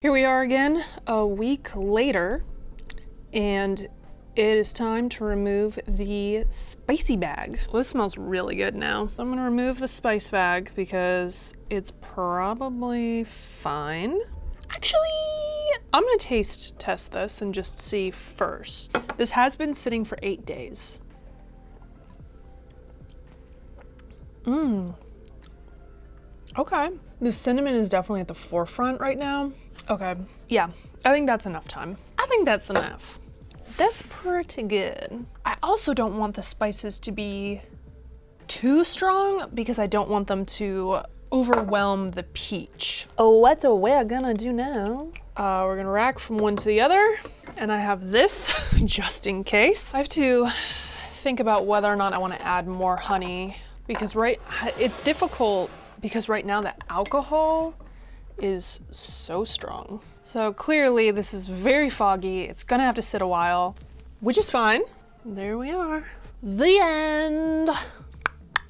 Here we are again, a week later, and it is time to remove the spicy bag. Well, this smells really good now. I'm gonna remove the spice bag because it's probably fine. Actually, I'm gonna taste test this and just see first. This has been sitting for 8 days. Okay. The cinnamon is definitely at the forefront right now. Okay, yeah, I think that's enough time. I think that's enough. That's pretty good. I also don't want the spices to be too strong because I don't want them to overwhelm the peach. Oh, what we're gonna do now? We're gonna rack from one to the other, and I have this just in case. I have to think about whether or not I want to add more honey because it's difficult because right now the alcohol is so strong. So clearly this is very foggy. It's gonna have to sit a while, which is fine. There we are. The end.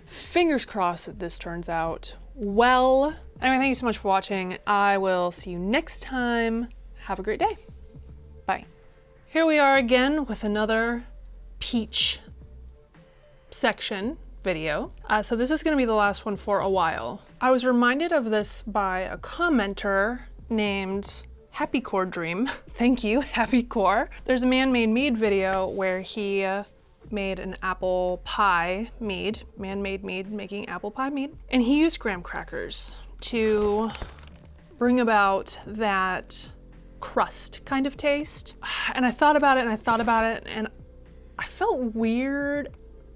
Fingers crossed that this turns out well. Anyway, thank you so much for watching. I will see you next time. Have a great day. Bye. Here we are again with another peach section video. So this is gonna be the last one for a while. I was reminded of this by a commenter named Happy Core Dream. Thank you, Happy Core. There's a man-made mead video where he made an apple pie mead, man-made mead, making apple pie mead. And he used graham crackers to bring about that crust kind of taste. And I thought about it and I thought about it and I felt weird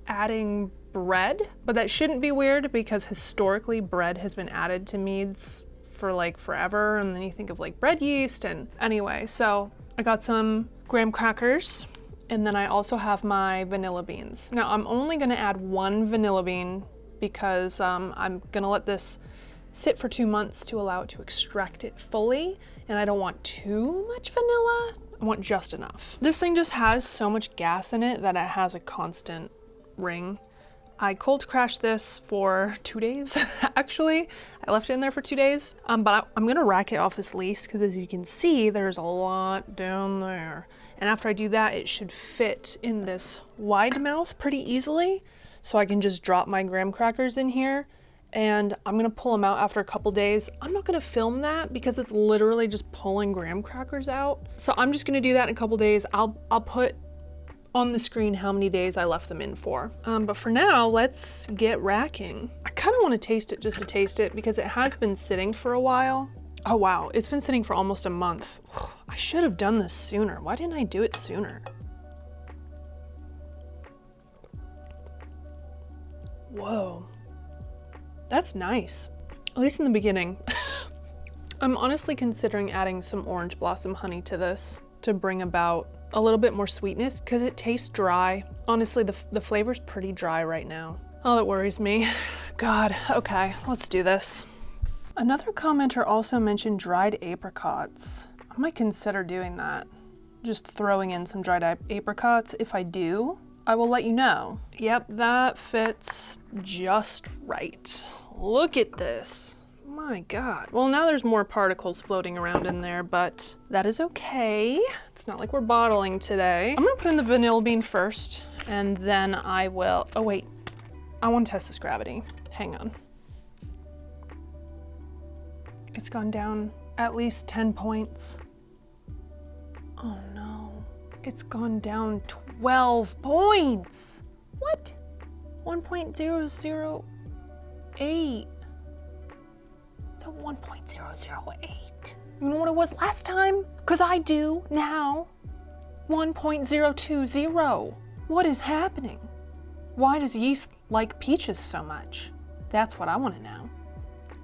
adding bread, but that shouldn't be weird because historically bread has been added to meads for like forever, and then you think of like bread yeast. And anyway, so I got some graham crackers and then I also have my vanilla beans. Now I'm only gonna add one vanilla bean because I'm gonna let this sit for 2 months to allow it to extract it fully, and I don't want too much vanilla. I want just enough. This thing just has so much gas in it that it has a constant ring. I cold crashed this for 2 days, actually. I left it in there for 2 days, but I'm gonna rack it off this lease because as you can see, there's a lot down there. And after I do that, it should fit in this wide mouth pretty easily. So I can just drop my graham crackers in here and I'm gonna pull them out after a couple days. I'm not gonna film that because it's literally just pulling graham crackers out. So I'm just gonna do that in a couple days. I'll put on the screen how many days I left them in for. But for now, let's get racking. I kind of want to taste it just to taste it because it has been sitting for a while. Oh wow, it's been sitting for almost a month. I should have done this sooner. Why didn't I do it sooner? Whoa, that's nice. At least in the beginning. I'm honestly considering adding some orange blossom honey to this to bring about a little bit more sweetness because it tastes dry. Honestly, the flavor's pretty dry right now. Oh, that worries me. God, okay, let's do this. Another commenter also mentioned dried apricots. I might consider doing that. Just throwing in some dried apricots. If I do, I will let you know. Yep, that fits just right. Look at this. My God. Well, now there's more particles floating around in there, but that is okay. It's not like we're bottling today. I'm gonna put in the vanilla bean first, and then I will, oh wait, I want to test this gravity. Hang on. It's gone down at least 10 points. Oh no, it's gone down 12 points. What? 1.008. So 1.008. You know what it was last time? Because I do now. 1.020. What is happening? Why does yeast like peaches so much? That's what I want to know.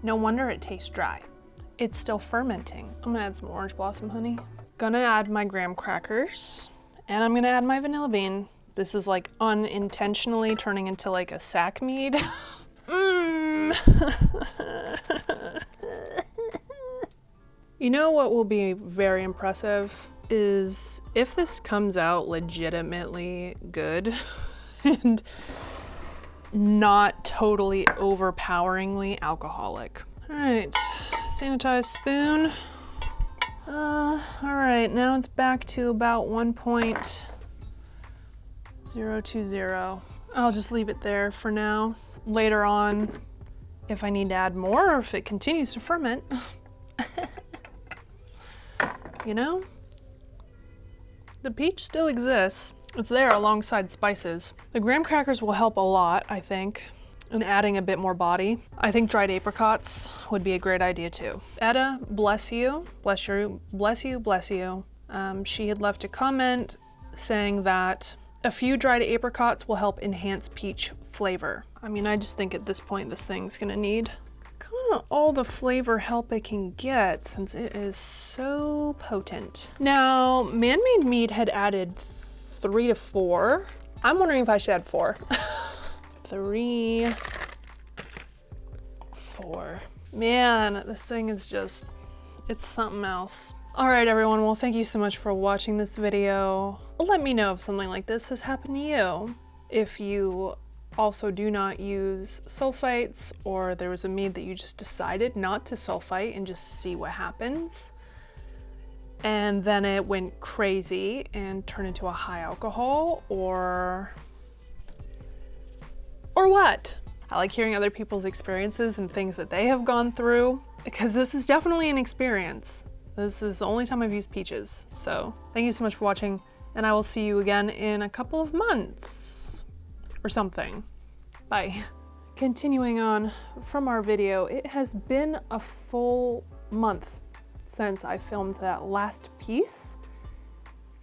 No wonder it tastes dry. It's still fermenting. I'm gonna add some orange blossom honey. Gonna add my graham crackers. And I'm gonna add my vanilla bean. This is like unintentionally turning into like a sack mead. You know what will be very impressive is if this comes out legitimately good and not totally overpoweringly alcoholic. All right, sanitized spoon. All right, now it's back to about 1.020. I'll just leave it there for now. Later on, if I need to add more or if it continues to ferment, you know, the peach still exists. It's there alongside spices. The graham crackers will help a lot, I think, in adding a bit more body. I think dried apricots would be a great idea too. Etta, bless you, bless you, bless you, bless you. She had left a comment saying that a few dried apricots will help enhance peach flavor. I mean, I just think at this point, this thing's gonna need kind of all the flavor help it can get since it is so potent. Now, Man-Made Mead had added 3 to 4. I'm wondering if I should add 4. 3, 4. Man, this thing is just, it's something else. All right, everyone. Well, thank you so much for watching this video. Let me know if something like this has happened to you. If you also do not use sulfites, or there was a mead that you just decided not to sulfite and just see what happens. And then it went crazy and turned into a high alcohol, or what? I like hearing other people's experiences and things that they have gone through, because this is definitely an experience. This is the only time I've used peaches. So thank you so much for watching, and I will see you again in a couple of months or something. Bye. Continuing on from our video, it has been a full month since I filmed that last piece.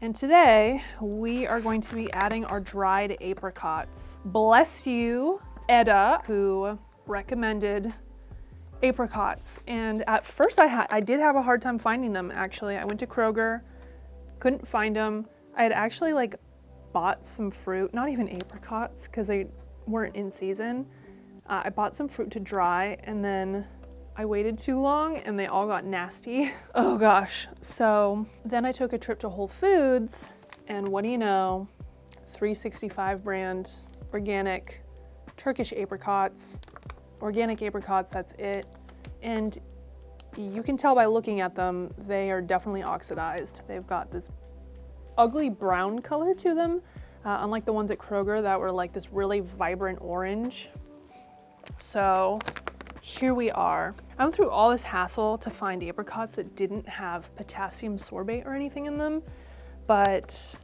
And today we are going to be adding our dried apricots. Bless you, Etta, who recommended apricots. And at first I did have a hard time finding them, actually. I went to Kroger, couldn't find them. I had actually like bought some fruit, not even apricots because they weren't in season. I bought some fruit to dry, and then I waited too long and they all got nasty. Oh gosh. So then I took a trip to Whole Foods, and what do you know? 365 brand organic Turkish apricots. Organic apricots, that's it. And you can tell by looking at them, they are definitely oxidized. They've got this ugly brown color to them, unlike the ones at Kroger that were like this really vibrant orange. So here we are. I went through all this hassle to find apricots that didn't have potassium sorbate or anything in them, but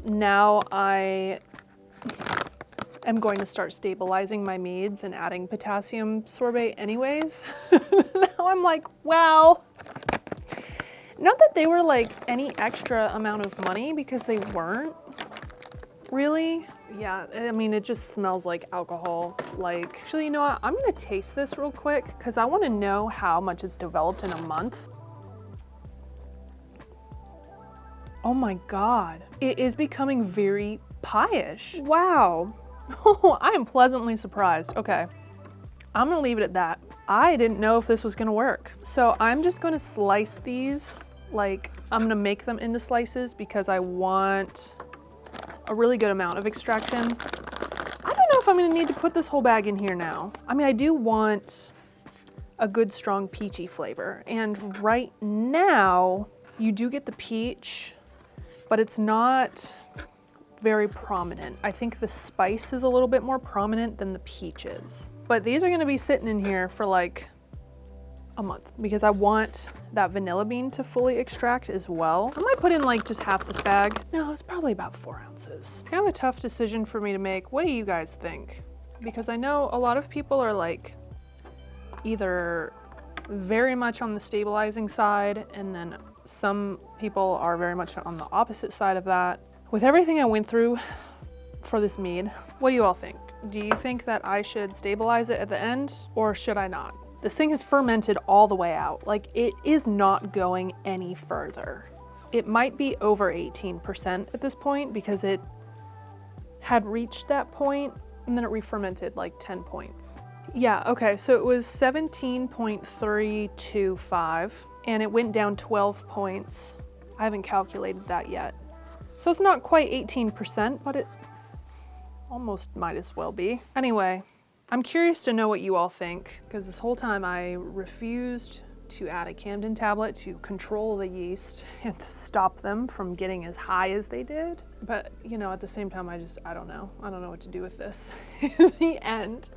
now I am going to start stabilizing my meads and adding potassium sorbate anyways. Now I'm like, wow. Not that they were like any extra amount of money, because they weren't really. Yeah, I mean, it just smells like alcohol. Like, actually, you know what? I'm gonna taste this real quick because I wanna know how much it's developed in a month. Oh my God. It is becoming very pie-ish. Wow. Oh, I am pleasantly surprised. Okay, I'm gonna leave it at that. I didn't know if this was gonna work. So I'm just gonna slice these. Like, I'm gonna make them into slices because I want a really good amount of extraction. I don't know if I'm gonna need to put this whole bag in here now. I mean, I do want a good strong peachy flavor. And right now you do get the peach, but it's not very prominent. I think the spice is a little bit more prominent than the peaches. But these are gonna be sitting in here for like a month because I want that vanilla bean to fully extract as well. I might put in like just half this bag. No, it's probably about 4 ounces. Kind of a tough decision for me to make. What do you guys think? Because I know a lot of people are like either very much on the stabilizing side, and then some people are very much on the opposite side of that. With everything I went through for this mead, what do you all think? Do you think that I should stabilize it at the end, or should I not? This thing has fermented all the way out. Like, it is not going any further. It might be over 18% at this point because it had reached that point and then it re-fermented like 10 points. Yeah, okay, so it was 17.325 and it went down 12 points. I haven't calculated that yet. So it's not quite 18%, but it almost might as well be. Anyway, I'm curious to know what you all think, because this whole time I refused to add a Camden tablet to control the yeast and to stop them from getting as high as they did. But, you know, at the same time, I don't know. I don't know what to do with this in the end.